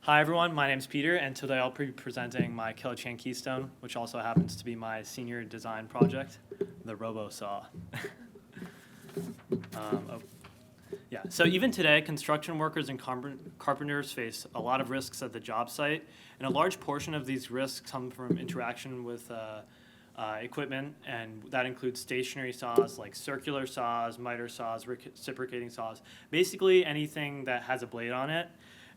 Hi everyone, my name is Peter, and today I'll be presenting my Kilachand Keystone, which also happens to be my senior design project, the Robosaw. So even today, construction workers and carpenters face a lot of risks at the job site, and a large portion of these risks come from interaction with equipment, and that includes stationary saws like circular saws, miter saws, reciprocating saws, basically anything that has a blade on it.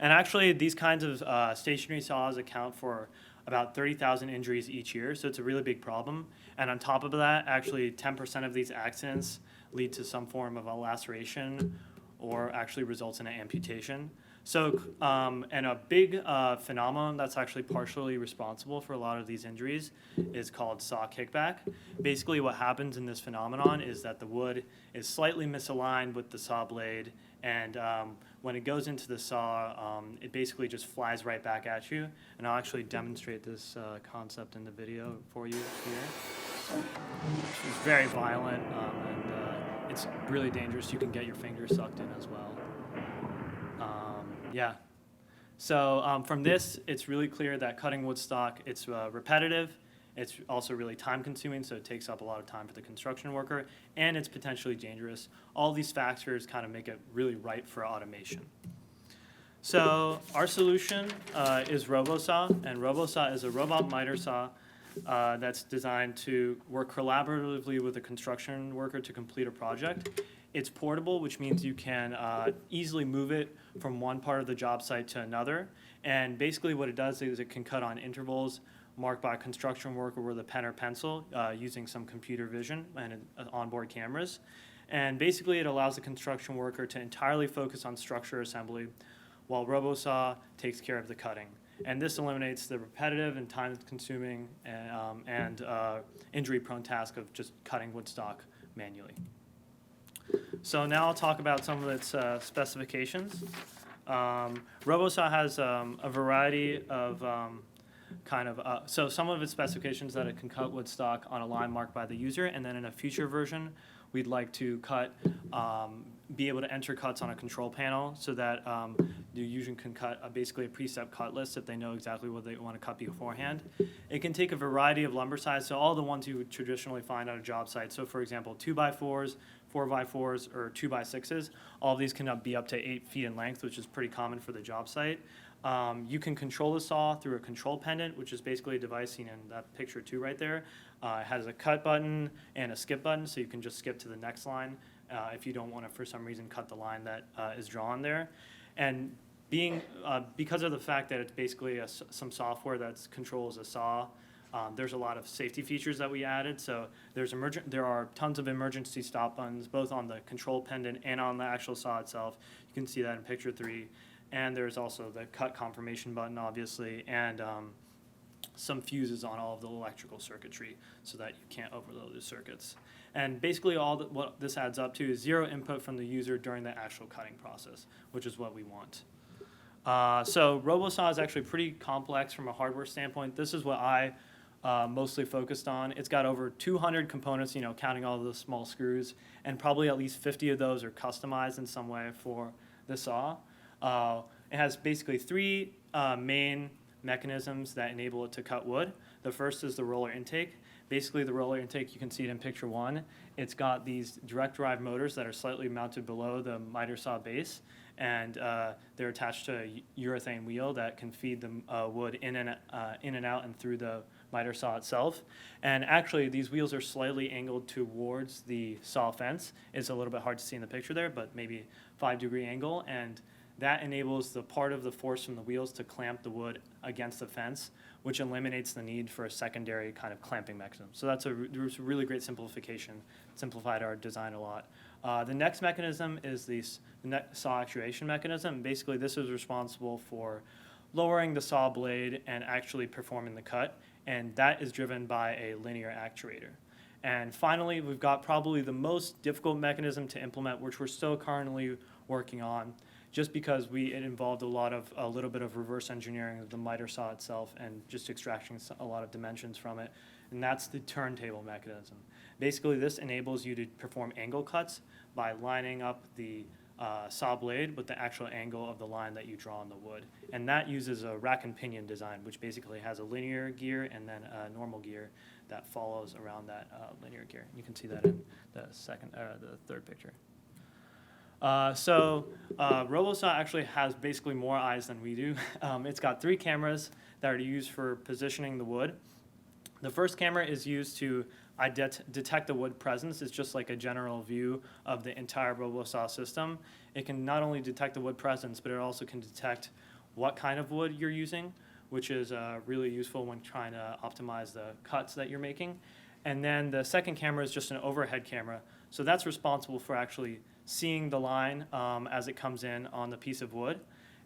And actually, these kinds of stationary saws account for about 30,000 injuries each year, so it's a really big problem. And on top of that, actually 10% of these accidents lead to some form of a laceration or actually results in an amputation. So, and a big phenomenon that's actually partially responsible for a lot of these injuries is called saw kickback. Basically, what happens in this phenomenon is that the wood is slightly misaligned with the saw blade, and when it goes into the saw, it basically just flies right back at you. And I'll actually demonstrate this concept in the video for you here. It's very violent, and it's really dangerous. You can get your fingers sucked in as well. So from this, it's really clear that cutting wood stock, it's repetitive. It's also really time consuming, so it takes up a lot of time for the construction worker, and it's potentially dangerous. All these factors kind of make it really ripe for automation. So our solution is Robosaw, and Robosaw is a robot miter saw that's designed to work collaboratively with a construction worker to complete a project. It's portable, which means you can easily move it from one part of the job site to another. And basically what it does is it can cut on intervals marked by a construction worker with a pen or pencil using some computer vision and onboard cameras. And basically it allows the construction worker to entirely focus on structure assembly while Robosaw takes care of the cutting. And this eliminates the repetitive and time-consuming and injury-prone task of just cutting wood stock manually. So now I'll talk about some of its specifications. Robosaw has a variety of so some of its specifications that it can cut wood stock on a line marked by the user, and then in a future version, we'd like to be able to enter cuts on a control panel so that the user can cut basically a preset cut list if they know exactly what they want to cut beforehand. It can take a variety of lumber size, so all the ones you would traditionally find on a job site. So for example, 2x4s, 4x4s, or 2x6s. All of these can be up to 8 feet in length, which is pretty common for the job site. You can control the saw through a control pendant, which is basically a device seen in that picture 2 right there. It has a cut button and a skip button, so you can just skip to the next line if you don't want to, for some reason, cut the line that is drawn there. And because of the fact that it's basically some software that controls a saw, there's a lot of safety features that we added. So there are tons of emergency stop buttons, both on the control pendant and on the actual saw itself. You can see that in picture 3. And there's also the cut confirmation button, obviously, and some fuses on all of the electrical circuitry so that you can't overload the circuits. And basically what this adds up to is 0 input from the user during the actual cutting process, which is what we want. So Robosaw is actually pretty complex from a hardware standpoint. This is what I mostly focused on. It's got over 200 components, counting all of the small screws, and probably at least 50 of those are customized in some way for the saw. It has basically 3 main mechanisms that enable it to cut wood. The first is the roller intake. Basically, the roller intake, you can see it in picture 1. It's got these direct drive motors that are slightly mounted below the miter saw base, and they're attached to a urethane wheel that can feed the wood in and out and through the miter saw itself. And actually, these wheels are slightly angled towards the saw fence. It's a little bit hard to see in the picture there, but maybe 5-degree angle, and that enables the part of the force from the wheels to clamp the wood against the fence, which eliminates the need for a secondary kind of clamping mechanism. So that's a really great simplification, simplified our design a lot. The next mechanism is the saw actuation mechanism. Basically, this is responsible for lowering the saw blade and actually performing the cut, and that is driven by a linear actuator. And finally, we've got probably the most difficult mechanism to implement, which we're still currently working on, just because it involved a little bit of reverse engineering of the miter saw itself and just extracting a lot of dimensions from it, and that's the turntable mechanism. Basically, this enables you to perform angle cuts by lining up the saw blade with the actual angle of the line that you draw on the wood. And that uses a rack and pinion design, which basically has a linear gear and then a normal gear that follows around that linear gear. You can see that in the third picture. Robosaw actually has basically more eyes than we do. It's got 3 cameras that are used for positioning the wood. The first camera is used to detect the wood presence. It's just like a general view of the entire Robosaw system. It can not only detect the wood presence, but it also can detect what kind of wood you're using, which is really useful when trying to optimize the cuts that you're making. And then the second camera is just an overhead camera. So that's responsible for actually seeing the line as it comes in on the piece of wood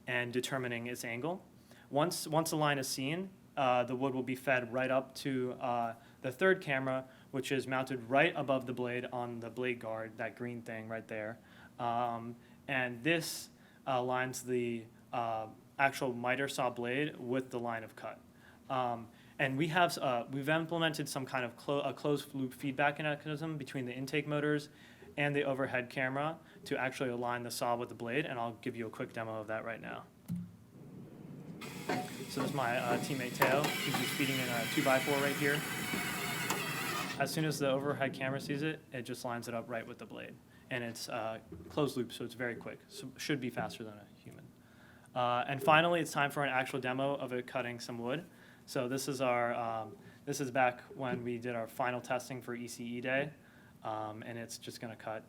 and determining its angle. Once the line is seen, the wood will be fed right up to the third camera, which is mounted right above the blade on the blade guard, that green thing right there. And this lines the actual miter saw blade with the line of cut. And we've implemented some kind of a closed loop feedback mechanism between the intake motors and the overhead camera to actually align the saw with the blade, and I'll give you a quick demo of that right now. So this is my teammate Teo. He's just feeding in a 2x4 right here. As soon as the overhead camera sees it, it just lines it up right with the blade. And it's closed loop, so it's very quick. So should be faster than a human. And finally, it's time for an actual demo of it cutting some wood. So this is this is back when we did our final testing for ECE Day. And it's just going to cut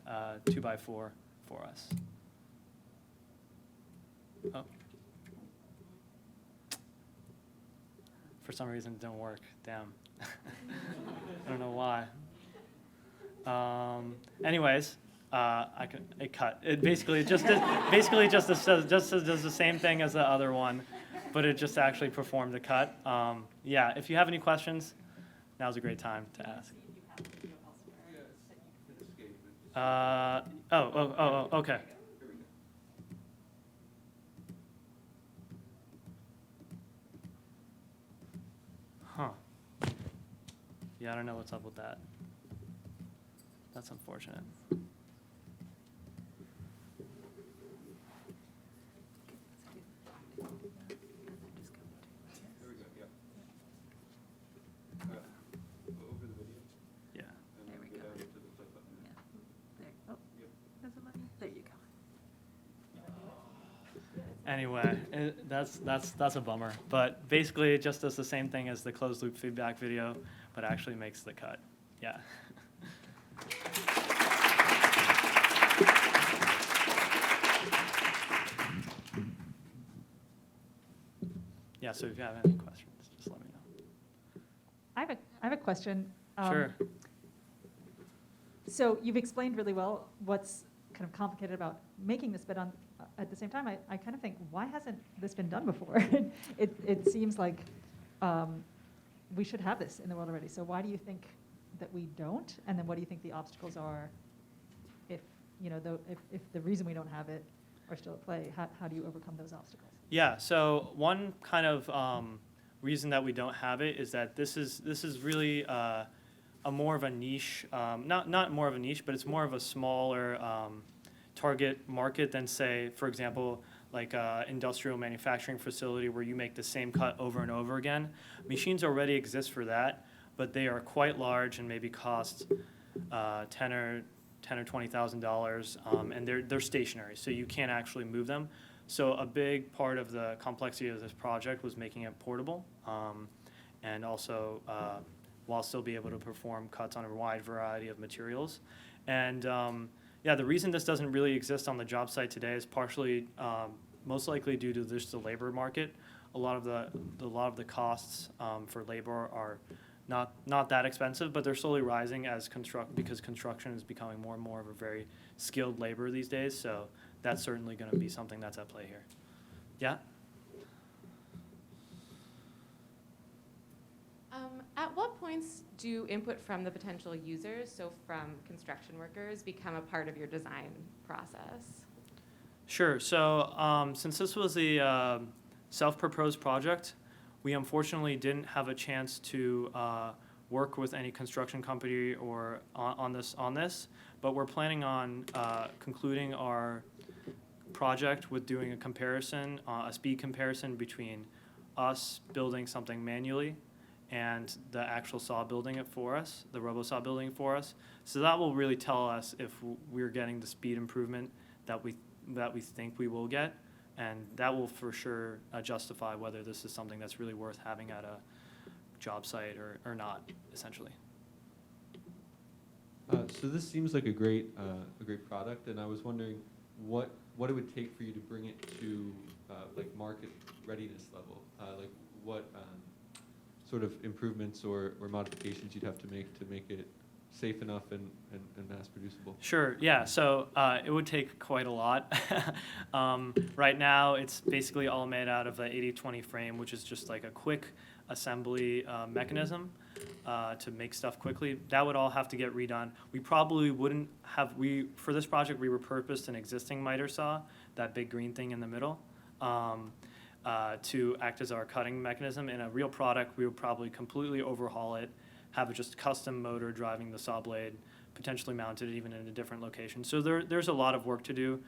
2x4 for us. Oh. For some reason, it didn't work. Damn. I don't know why. Anyways, it cut. It basically just does the same thing as the other one, but it just actually performed the cut. Yeah. If you have any questions, now's a great time to ask. Okay. Huh. Yeah, I don't know what's up with that. That's unfortunate. Anyway, that's a bummer. But basically, it just does the same thing as the closed loop feedback video, but actually makes the cut. Yeah. Yeah. So if you have any questions, just let me know. I have a question. Sure. So you've explained really well what's kind of complicated about making this, but at the same time, I kind of think, why hasn't this been done before? It seems like we should have this in the world already. So why do you think that we don't? And then what do you think the obstacles are if the reason we don't have it are still at play? How do you overcome those obstacles? Yeah, so one kind of reason that we don't have it is that this is really a more of a niche, not more of a niche, but it's more of a smaller target market than, say, for example, like an industrial manufacturing facility where you make the same cut over and over again. Machines already exist for that, but they are quite large and maybe cost $10,000 or $20,000, and they're stationary, so you can't actually move them. So a big part of the complexity of this project was making it portable, and also while still be able to perform cuts on a wide variety of materials. And yeah, the reason this doesn't really exist on the job site today is partially, most likely due to just the labor market. A lot of the costs for labor are not that expensive, but they're slowly rising because construction is becoming more and more of a very skilled labor these days. So that's certainly going to be something that's at play here. Yeah? At what points do input from the potential users, so from construction workers, become a part of your design process? Sure. So since this was a self-proposed project, we unfortunately didn't have a chance to work with any construction company or on this, but we're planning on concluding our project with doing a comparison, a speed comparison between us building something manually and the actual saw building it for us, the Robosaw building it for us. So that will really tell us if we're getting the speed improvement that we think we will get, and that will for sure justify whether this is something that's really worth having at a job site or not, essentially. So this seems like a great product, and I was wondering what it would take for you to bring it to like market readiness level, like what sort of improvements or modifications you'd have to make it safe enough and mass producible. Sure, yeah, so it would take quite a lot. Right now, it's basically all made out of the 80/20 frame, which is just like a quick assembly mechanism to make stuff quickly. That would all have to get redone. We probably wouldn't have, for this project, we repurposed an existing miter saw, that big green thing in the middle, to act as our cutting mechanism. In a real product, we would probably completely overhaul it, have just custom motor driving the saw blade, potentially mounted even in a different location. So there's a lot of work to do.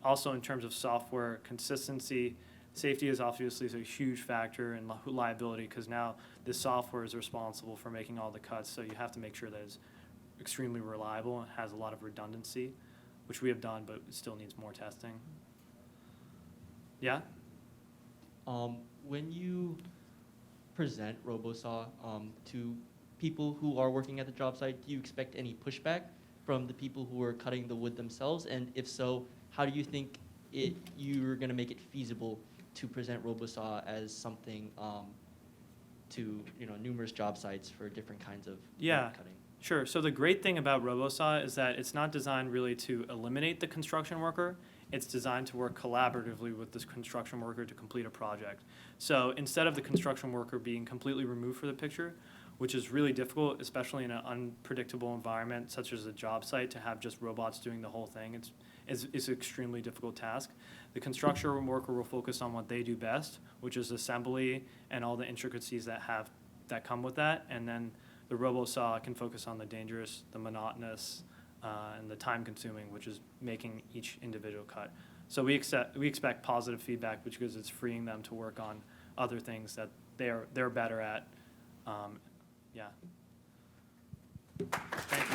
Also in terms of software consistency, safety is obviously a huge factor in liability, because now this software is responsible for making all the cuts, so you have to make sure that it's extremely reliable and has a lot of redundancy, which we have done, but it still needs more testing. Yeah? When you present Robosaw to people who are working at the job site, do you expect any pushback from the people who are cutting the wood themselves? And if so, how do you think you're going to make it feasible to present Robosaw as something to numerous job sites for different kinds of wood cutting? Sure. So the great thing about Robosaw is that it's not designed really to eliminate the construction worker. It's designed to work collaboratively with this construction worker to complete a project. So instead of the construction worker being completely removed from the picture, which is really difficult, especially in an unpredictable environment such as a job site, to have just robots doing the whole thing, it's an extremely difficult task. The construction worker will focus on what they do best, which is assembly and all the intricacies that come with that, and then the Robosaw can focus on the dangerous, the monotonous, and the time-consuming, which is making each individual cut. So we expect positive feedback, because it's freeing them to work on other things that they're better at. Yeah. Thank you.